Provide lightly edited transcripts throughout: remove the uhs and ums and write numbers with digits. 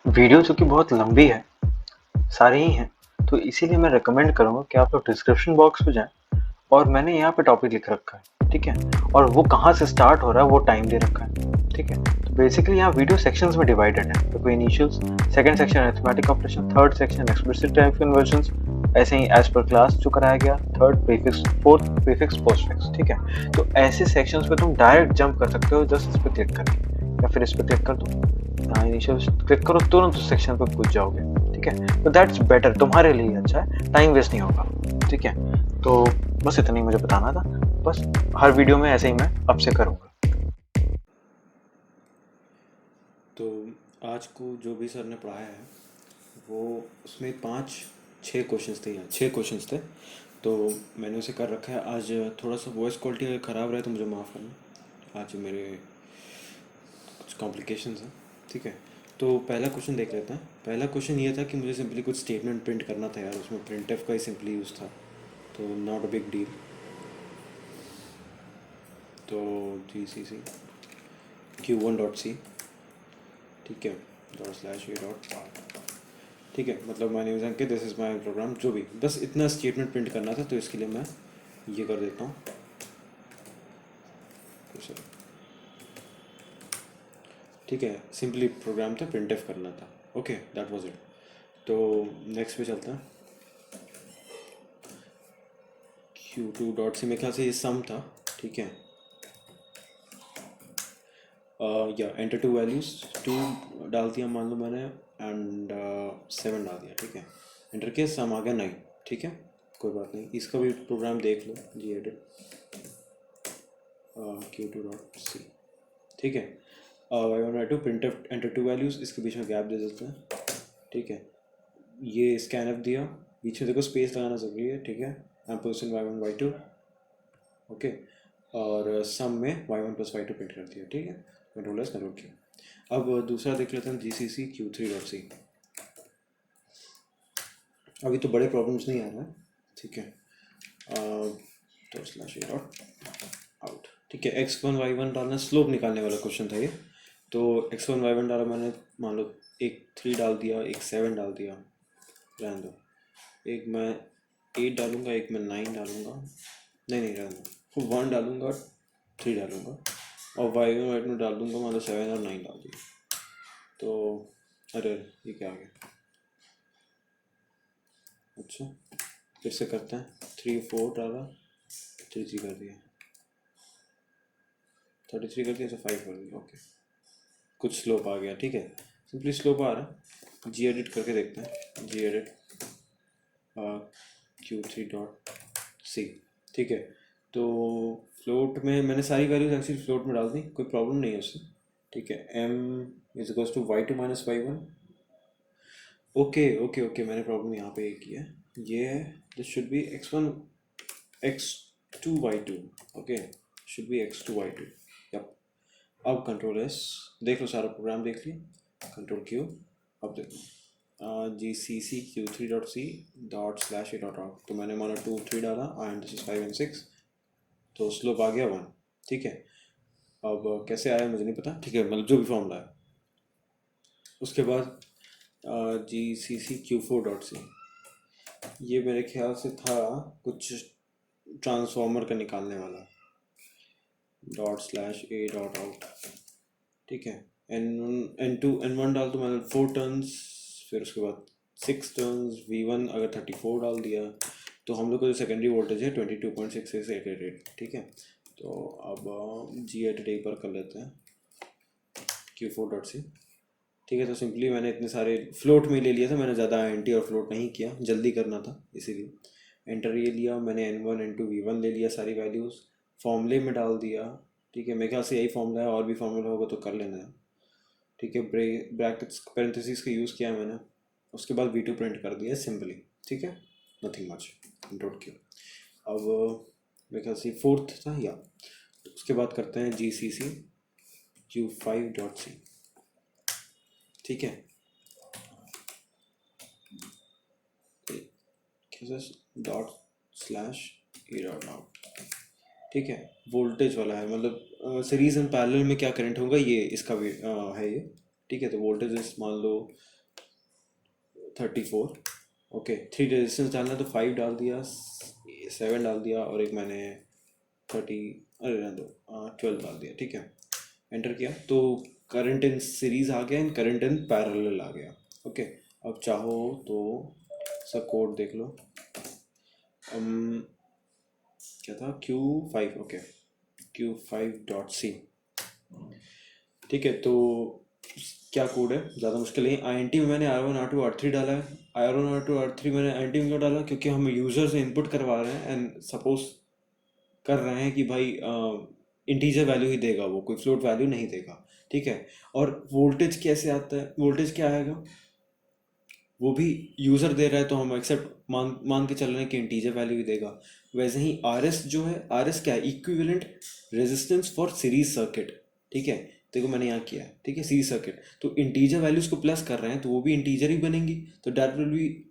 Video जो कि बहुत लंबी है, सारी ही हैं, तो इसीलिए मैं रिकमेंड करूँगा कि आप लोग डिस्क्रिप्शन बॉक्स में जाएँ और मैंने यहाँ पे टॉपिक लिख रखा है, ठीक है? और वो कहाँ से स्टार्ट हो रहा है वो टाइम दे रखा है, ठीक है? तो बेसिकली यहाँ वीडियो सेक्शंस में डिवाइडेड है। देखो initials, second section arithmetic operation, third section explicit type convergence, ऐसे ही एज पर क्लास जो कराया गया, third prefix, fourth prefix postfix, ठीक है? तो ऐसे सेक्शंस पे तुम डायरेक्ट जंप कर सकते हो जस्ट इस पे क्लिक करके, या फिर इस पे क्लिक कर दो, इनिशियल क्लिक करो, तुरंत उस सेक्शन पे कूद जाओगे, ठीक है? तो दैट्स बेटर, तुम्हारे लिए अच्छा है, टाइम वेस्ट नहीं होगा, ठीक है? तो बस इतना ही मुझे बताना था। बस हर वीडियो में ऐसे ही मैं आपसे करूँगा। तो आज को जो भी सर ने पढ़ाया है वो उसमें 5-6 क्वेश्चंस थे, या 6 क्वेश्चंस थे। तो मैंने उसे कर रखा है। आज थोड़ा सा वॉइस क्वालिटी अगर ख़राब रहे तो मुझे माफ़ करना, आज मेरे कुछ कॉम्प्लिकेशंस हैं, ठीक है। तो पहला क्वेश्चन देख लेते हैं। पहला क्वेश्चन ये था कि मुझे सिंपली कुछ स्टेटमेंट प्रिंट करना था यार, उसमें प्रिंट एफ का ही सिंपली यूज़ था, तो नॉट अ बिग डील। तो GCC Q1.C, ठीक है, ./a. ठीक है, मतलब मैंने यूज़ कि दिस इज़ माई प्रोग्राम, जो भी, बस इतना स्टेटमेंट प्रिंट करना था, तो इसके लिए मैं ये कर देता हूँ। ठीक है, सिंपली प्रोग्राम था, प्रिंट एफ करना था। Okay, that was it. तो नेक्स्ट पे चलता है। Q2.C मेरे ख्याल से ये सम था, ठीक है। या एंटर टू वैल्यूज़, 2 डाल दिया मान लो मैंने, एंड 7 डाल दिया, ठीक है। एंटर किया, सम आ गया 9, ठीक है। कोई बात नहीं, इसका भी प्रोग्राम देख लो, जी एडिट Q2.C, ठीक है। y1 y2 print enter two values, इसके बीच में गैप दे देते हैं, ठीक है। ये स्कैन एफ दिया, बीच में देखो स्पेस लगाना ज़रूरी है, ठीक है। Ampersand y1 y2, okay. और सम में y1 + y2 प्रिंट कर दिया, ठीक है। कंट्रोल एस कंट्रोल किया। अब दूसरा देख लेते हैं, GCC Q3.C। अभी तो बड़े प्रॉब्लम्स नहीं आ रहा है, ठीक है। ./a.out, ठीक है। x1 y1 डालना, स्लोप निकालने वाला क्वेश्चन था ये। तो x1 y1 डाला मैंने, मान लो एक 3 डाल दिया, एक 7 डाल दिया, रहने दो। एक मैं 8 डालूंगा, एक मैं 9 डालूंगा, नहीं नहीं रहने दो, 1 डालूंगा, 3 डालूंगा, और y1 y2 डाल दूंगा, मान लो 7 और 9 डाल दिया। तो अरे ये क्या आ गया, अच्छा फिर से करते हैं। 3 4 डाला, 33 कर दिया, 33 कर दिया, तो 5 कर दिया, ओके। कुछ स्लोप आ गया, ठीक है, सिंपली स्लोप आ रहा है। जी एडिट करके देखते हैं, जी एडिट Q3.C, ठीक है। तो फ्लोट में मैंने सारी वैल्यूज एक्चुअली फ्लोट में डाल दी, कोई प्रॉब्लम नहीं है उससे, ठीक है। m = y2 - y1, okay okay okay, मैंने प्रॉब्लम यहाँ पे एक किया है, ये है, this should be x2 okay, should be x2 y2, yup. अब कंट्रोल एस, देख लो सारा प्रोग्राम देख लिया, कंट्रोल क्यू, अब देखो GCC Q3.C ./a.out, तो मैंने माना 2 3 डाला, एंड दिस इज 5 एंड 6, तो स्लोप आ गया 1, ठीक है। अब कैसे आया मुझे नहीं पता, ठीक है, मतलब जो भी फॉर्मूला है। उसके बाद GCC Q4.C, ये मेरे ख्याल से था कुछ ट्रांसफॉर्मर का निकालने वाला, ./a.out, ठीक है। N1 डाल दो, मैंने 4 टर्न्स, फिर उसके बाद 6 टर्न्स, V1 अगर 34 डाल दिया, तो हम लोग का जो सेकेंडरी वोल्टेज है 22.6688, ठीक है। तो अब जी एट एक बार कर लेते हैं, Q4.C, ठीक है। तो सिंपली मैंने इतने सारे फ्लोट में ले लिया था, मैंने ज़्यादा एंटी और फ्लोट नहीं किया, जल्दी करना था इसीलिए। एंटर ये लिया मैंने, N1 N2 V1 ले लिया, सारी वैल्यूज़ फॉर्मूले में डाल दिया, ठीक है। मेरे ख्याल से यही फॉर्मूला है, और भी फॉर्मूला होगा तो कर लेना है, ठीक है। ब्रैकेट्स पैरेंथेसिस का यूज़ किया मैंने, उसके बाद V2 प्रिंट कर दिया सिंपली, ठीक है, नथिंग मच, डॉट क्यू। अब मेरे ख्याल से फोर्थ था या, तो उसके बाद करते हैं GCC Q5.C, ठीक है। ./a.out, ठीक है। वोल्टेज वाला है, मतलब सीरीज एंड पैरेलल में क्या करंट होगा, ये इसका भी है ये, ठीक है। तो वोल्टेज मान लो 34, ओके। 3 रेजिस्टेंस डालना तो 5 डाल दिया, 7 डाल दिया, और एक मैंने 30, अरे रहने दो, 12 डाल दिया, ठीक है। एंटर किया तो करंट इन सीरीज आ गया, इन करंट इन पैरेलल आ गया, ओके। अब चाहो तो सब कोड देख लो। क्या था, Q5, ओके, Q5.C, ठीक है। तो क्या कोड है, ज़्यादा मुश्किल नहीं। INT में मैंने R1 R2 R3 डाला है। R1 R2 R3 मैंने INT में क्यों डाला, क्योंकि हम यूज़र से इनपुट करवा रहे हैं एंड सपोज कर रहे हैं कि भाई इंटीजर वैल्यू ही देगा, वो कोई फ्लोट वैल्यू नहीं देगा, ठीक है। और वोल्टेज कैसे आता है, वोल्टेज क्या आएगा, वो भी यूज़र दे रहा है तो हम एक्सेप्ट मान मान के चल रहे हैं कि इंटीजर वैल्यू ही देगा। वैसे ही RS जो है, RS क्या है, equivalent resistance for series circuit, ठीक है। देखो मैंने यहाँ किया है, ठीक है, सीरीज सर्किट। तो इंटीजर वैल्यूज को प्लस कर रहे हैं तो वो भी इंटीजर ही बनेंगी, तो that will be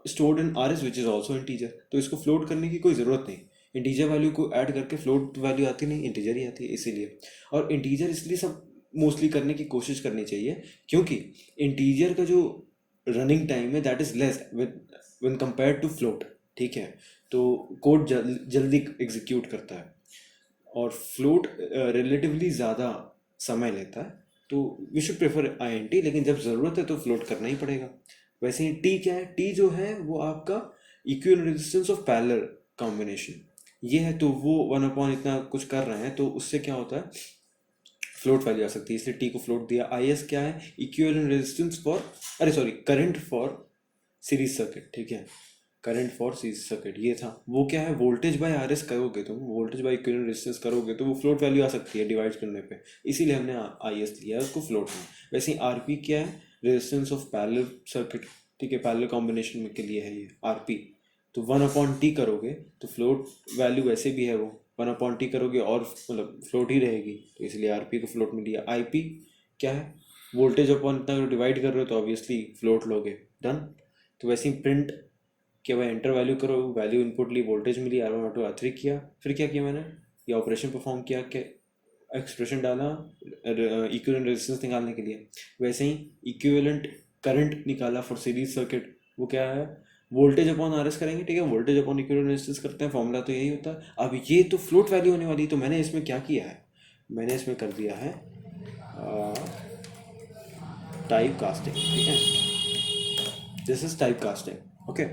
stored in RS which is also integer. तो इसको फ्लोट करने की कोई ज़रूरत नहीं, इंटीजर वैल्यू को ऐड करके फ्लोट वैल्यू आती नहीं, इंटीजर ही आती है इसीलिए। और इंटीजर इसलिए सब मोस्टली करने की कोशिश करनी चाहिए क्योंकि इंटीजर का जो रनिंग टाइम है that is less when compare to float, ठीक है। तो कोड जल्दी एग्जीक्यूट करता है और फ्लोट रिलेटिवली ज़्यादा समय लेता है। तो वी शुड प्रेफर INT, लेकिन जब ज़रूरत है तो फ्लोट करना ही पड़ेगा। वैसे ही टी क्या है, टी जो है वो आपका equivalent resistance of parallel combination ये है। तो वो 1 इतना कुछ कर रहे हैं तो उससे क्या होता है, फ्लोट वैल्यू आ सकती है, इसलिए टी को फ्लोट दिया। IS क्या है, इक्विवेलेंट रेजिस्टेंस फॉर, अरे sorry, current for series circuit, ठीक है, करंट फॉर सीरीज सर्किट ये था। वो क्या है, वोल्टेज बाय RS करोगे तुम, वोल्टेज बाय इक्विवेलेंट रेजिस्टेंस करोगे तो वो फ्लोट वैल्यू आ सकती है डिवाइड करने पे, इसीलिए हमने IS लिया है उसको फ्लोट में। वैसे ही RP क्या है, रेजिस्टेंस ऑफ पैरेलल सर्किट, ठीक है, पैरेलल कॉम्बिनेशन में के लिए है ये RP। तो 1/T करोगे तो फ्लोट वैल्यू वैसे भी है वो 1/T करोगे और मतलब फ्लोट ही रहेगी, तो इसलिए RP को फ्लोट में लिया। IP क्या है, वोल्टेज अपॉन इतना डिवाइड कर रहे हो तो ऑब्वियसली फ्लोट लोगे, डन। तो वैसे ही प्रिंट कि भाई एंटर वैल्यू करो, वैल्यू इनपुट ली, वोल्टेज मिली, R1 R2 R3 किया, फिर क्या किया मैंने, ये ऑपरेशन परफॉर्म किया कि एक्सप्रेशन डाला इक्विवेलेंट रेजिस्टेंस निकालने के लिए। वैसे ही इक्विवेलेंट करंट निकाला फॉर सीरीज सर्किट, वो क्या है, वोल्टेज अपॉन RS करेंगे, ठीक है, वोल्टेज अपॉन इक्विवेलेंट रेजिस्टेंस करते हैं, फॉर्मूला तो यही होता है। अब ये तो फ्लोट वैल्यू होने वाली, तो मैंने इसमें क्या किया है, मैंने इसमें कर दिया है टाइप कास्टिंग, ठीक है, this is type casting, okay.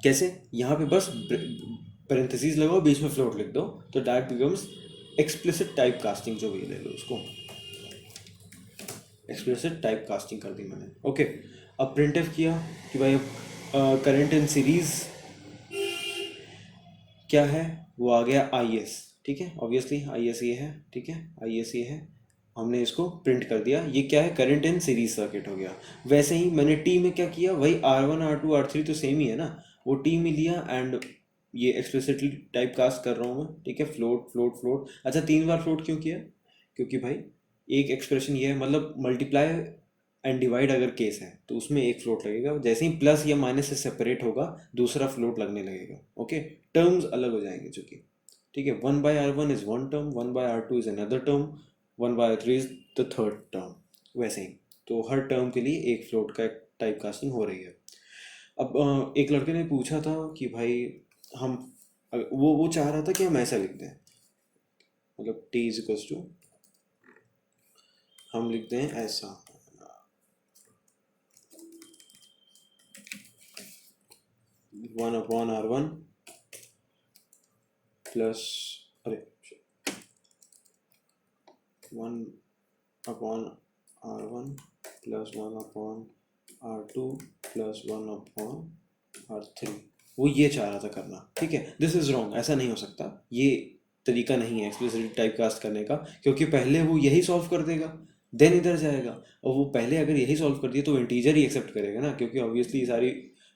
कैसे, यहाँ पे बस पेरेंथेसिस लगाओ, बीच में फ्लोट लिख दो, तो that becomes explicit type casting, जो भी ले लो उसको, एक्सप्लिसिट टाइप कास्टिंग कर दी मैंने, ओके। अब प्रिंटफ किया कि भाई करंट इन सीरीज क्या है, वो आ गया IS, ठीक है, ऑब्वियसली IS ये है, ठीक है, IS ये है, हमने इसको प्रिंट कर दिया, ये क्या है, करंट इन सीरीज सर्किट हो गया। वैसे ही मैंने टी में क्या किया, वही R1 R2 R3 तो सेम ही है ना, वो टी में लिया एंड ये एक्सप्लिसिटली टाइप कास्ट कर रहा हूँ मैं, ठीक है, फ्लोट फ्लोट फ्लोट। अच्छा 3 बार फ्लोट क्यों किया, क्योंकि भाई एक एक्सप्रेशन ये है, मतलब मल्टीप्लाई एंड डिवाइड अगर केस है तो उसमें एक फ्लोट लगेगा, जैसे ही प्लस या माइनस से सेपरेट होगा दूसरा फ्लोट लगने लगेगा, ओके। टर्म्स अलग हो जाएंगे चूंकि, ठीक है, 1/R1 is one term, 1/R2 is another term, 1/3 is the third term, वैसे ही। तो हर टर्म के लिए एक फ्लोट का टाइप कास्टिंग हो रही है। अब एक लड़के ने पूछा था कि भाई हम वो चाह रहा था कि हम ऐसा लिख दें, मतलब T इज इक्वल्स टू, हम लिखते हैं ऐसा, 1/R1 प्लस, अरे 1/R1 plus 1/R2 plus 1/R3, वो ये चाह रहा था करना, ठीक है। दिस इज रॉन्ग, ऐसा नहीं हो सकता, ये तरीका नहीं है एक्सप्लिसिट टाइप कास्ट करने का, क्योंकि पहले वो यही सॉल्व कर देगा देन इधर जाएगा, और वो पहले अगर यही सॉल्व कर दिया तो इंटीजर ही एक्सेप्ट करेगा ना, क्योंकि ऑब्वियसली सारी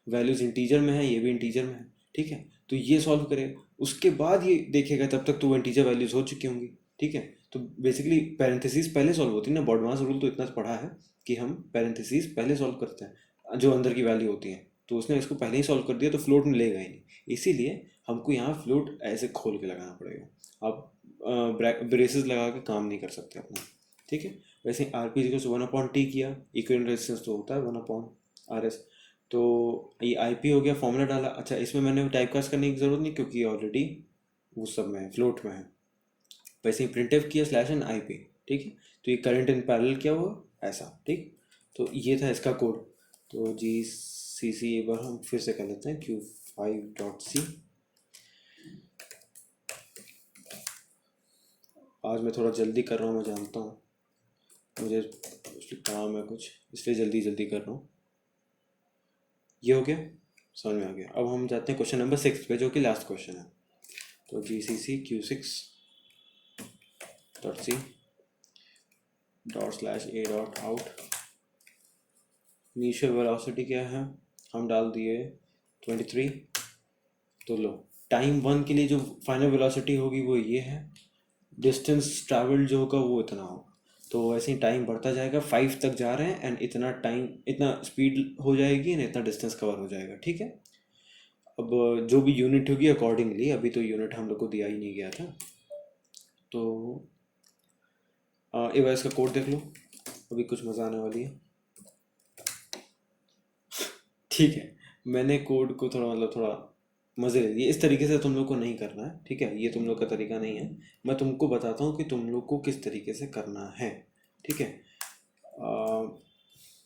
वैल्यूज इंटीजर में है, ये भी इंटीजर में है, ठीक है। तो ये सॉल्व करेगा, उसके बाद ये देखेगा, तब तक तो वो इंटीजर वैल्यूज हो चुकी होंगी, ठीक है। तो बेसिकली पैरेंथेसिस पहले सॉल्व होती है ना, बॉडमास रूल तो इतना पढ़ा है कि हम पैरेंथेसिस पहले सॉल्व करते हैं जो अंदर की वैल्यू होती है, तो उसने इसको पहले ही सॉल्व कर दिया तो फ्लोट में लेगा ही नहीं, इसीलिए हमको यहाँ फ्लोट ऐसे खोल के लगाना पड़ेगा। आप ब्रेसेस लगा के काम नहीं कर सकते अपना, ठीक है। वैसे R P equal to 1/t किया, इक्विवेलेंट रेजिस्टेंस तो होता है 1/RS। तो ये आई पी हो गया, फॉर्मूला डाला। अच्छा, इसमें मैंने टाइप कास्ट करने की ज़रूरत नहीं क्योंकि ऑलरेडी वो सब में है, फ्लोट में है। वैसे ही प्रिंट किया स्लैश एन आई पी, ठीक है। तो ये करंट इन पैरेलल क्या हुआ, ऐसा, ठीक। तो ये था इसका कोड। तो जी सी सी एक बार हम फिर से कर लेते हैं, Q5.C। आज मैं थोड़ा जल्दी कर रहा हूँ, मैं जानता हूँ, मुझे काम है कुछ, इसलिए जल्दी जल्दी कर रहा हूँ। ये हो गया, समझ में आ गया। अब हम जाते हैं क्वेश्चन नंबर 6 पे, जो कि लास्ट क्वेश्चन है। तो GCC Q6.C ./a.out। Initial velocity क्या है, हम डाल दिए 23। तो लो, टाइम 1 के लिए जो फाइनल वेलोसिटी होगी वो ये है, डिस्टेंस ट्रैवल्ड जो होगा वो इतना होगा। तो वैसे ही टाइम बढ़ता जाएगा, 5 तक जा रहे हैं एंड इतना टाइम, इतना स्पीड हो जाएगी एंड इतना डिस्टेंस कवर हो जाएगा, ठीक है। अब जो भी यूनिट होगी अकॉर्डिंगली, अभी तो यूनिट हम लोग को दिया ही नहीं गया था। तो एक बार इसका कोड देख लो, अभी कुछ मज़ा आने वाली है, ठीक है। मैंने कोड को थोड़ा मतलब थोड़ा मज़े ले लिए। इस तरीके से तुम लोग को नहीं करना है, ठीक है, ये तुम लोग का तरीका नहीं है। मैं तुमको बताता हूँ कि तुम लोग को किस तरीके से करना है, ठीक है।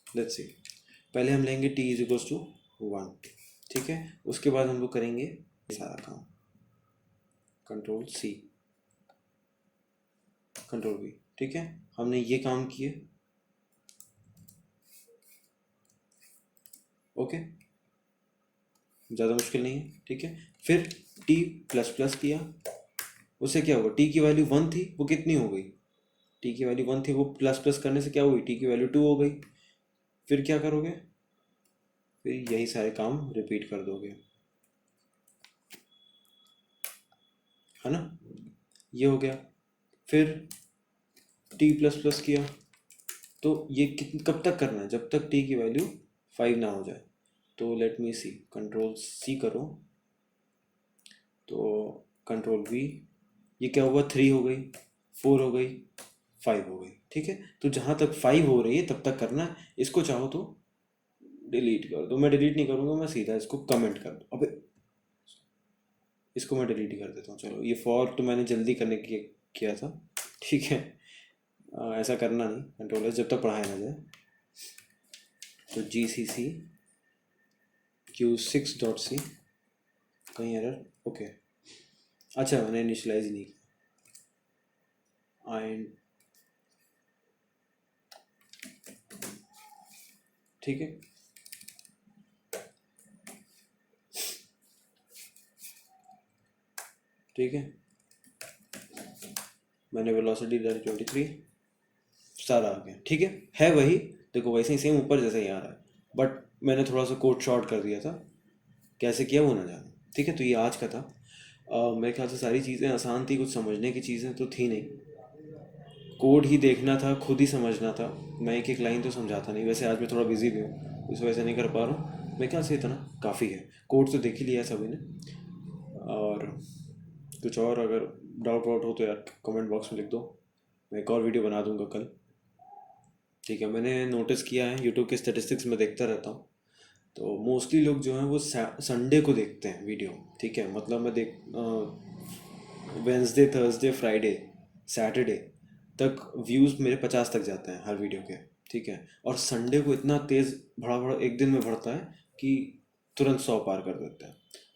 लेट्स सी, पहले हम लेंगे t=1, ठीक है। उसके बाद हम लोग करेंगे ये सारा काम, Ctrl+C Ctrl+V, ठीक है। हमने ये काम किए, ओके, ज़्यादा मुश्किल नहीं है, ठीक है। फिर t++ किया, उससे क्या होगा, t की वैल्यू 1 थी, वो कितनी हो गई, t की वैल्यू 1 थी, वो प्लस प्लस करने से क्या हुई, t की वैल्यू 2 हो गई। फिर क्या करोगे, फिर यही सारे काम रिपीट कर दोगे, है ना। ये हो गया। फिर t++ किया, तो ये कब तक करना है, जब तक t की वैल्यू 5 ना हो जाए। तो लेट मी सी, Ctrl+C करो, तो Ctrl+V, ये क्या हुआ, 3 हो गई, 4 हो गई, 5 हो गई, ठीक है। तो जहाँ तक 5 हो रही है तब तक करना है। इसको चाहो तो डिलीट कर दो, मैं डिलीट नहीं करूँगा, मैं सीधा इसको कमेंट कर दूँ। अबे इसको मैं डिलीट ही कर देता हूँ, चलो। ये फॉर तो मैंने जल्दी करने के किया था, ठीक है। ऐसा करना नहीं, कंट्रोलर जब तक पढ़ाया ना जाए। तो GCC Q6.C, कहीं एरर, ओके। अच्छा, मैंने इनिशलाइज नहीं किया, एंड ठीक है। ठीक है, मैंने वेलोसिटी डाली 23, सारा आ गया, ठीक है वही। देखो वैसे ही सेम ऊपर जैसे ही आ रहा है, बट मैंने थोड़ा सा कोड शॉर्ट कर दिया था, कैसे किया वो ना जाना, ठीक है। तो ये आज का था। मेरे ख्याल से सारी चीज़ें आसान थी, कुछ समझने की चीज़ें तो थी नहीं, कोड ही देखना था, खुद ही समझना था। मैं एक एक लाइन तो समझाता नहीं, वैसे आज मैं थोड़ा बिजी भी हूँ, इस वजह से नहीं कर पा रहा हूँ। मेरे ख्याल से इतना काफ़ी है, कोड तो देख ही लिया है सभी ने। और कुछ और अगर डाउट वाउट हो तो यार कमेंट बॉक्स में लिख दो, मैं एक और वीडियो बना दूंगा कल, ठीक है। मैंने नोटिस किया है, यूट्यूब के स्टेटिस्टिक्स में देखता रहता हूँ, तो मोस्टली लोग जो हैं वो संडे को देखते हैं वीडियो, ठीक है। मतलब मैं वेंसडे थर्सडे फ्राइडे सैटरडे तक व्यूज़ मेरे 50 तक जाते हैं हर वीडियो के, ठीक है। और संडे को इतना तेज़ भड़ा भड़ा एक दिन में बढ़ता है कि तुरंत 100 पार कर देते हैं।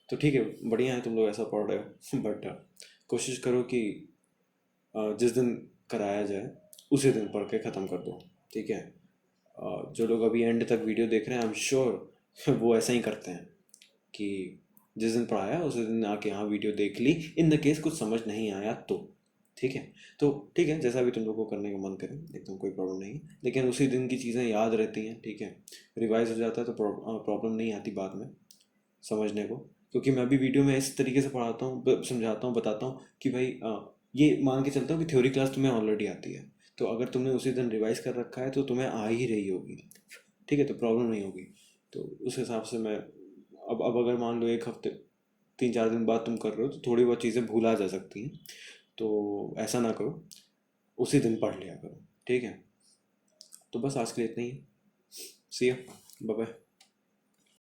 तो ठीक है, बढ़िया है तुम लोग ऐसा पढ़ रहे हो, बट कोशिश करो कि जिस दिन कराया जाए उसी दिन पढ़ के ख़त्म कर दो, ठीक है। जो लोग अभी एंड तक वीडियो देख रहे हैं, आई एम श्योर वो ऐसा ही करते हैं कि जिस दिन पढ़ाया उसी दिन आके यहाँ वीडियो देख ली, इन द केस कुछ समझ नहीं आया तो, ठीक है। तो ठीक है, जैसा भी तुम लोग को करने का मन करे, एकदम कोई प्रॉब्लम नहीं है, लेकिन उसी दिन की चीज़ें याद रहती हैं, ठीक है। रिवाइज हो जाता है तो प्रॉब्लम नहीं आती बाद में समझने को, क्योंकि मैं भी वीडियो में इस तरीके से पढ़ाता हूँ, समझाता हूँ, बताता हूँ कि भाई ये मान के चलता हूँ कि थ्योरी क्लास तुम्हें ऑलरेडी आती है, तो अगर तुमने उसी दिन रिवाइज कर रखा है तो तुम्हें आ ही रही होगी, ठीक है, तो प्रॉब्लम नहीं होगी। तो उस हिसाब से मैं अब अगर मान लो एक हफ्ते 3-4 दिन बाद तुम कर रहे हो तो थोड़ी बहुत चीज़ें भूला जा सकती हैं, तो ऐसा ना करो, उसी दिन पढ़ लिया करो, ठीक है। तो बस आज के लिए इतना ही। सी या, बाय बाय।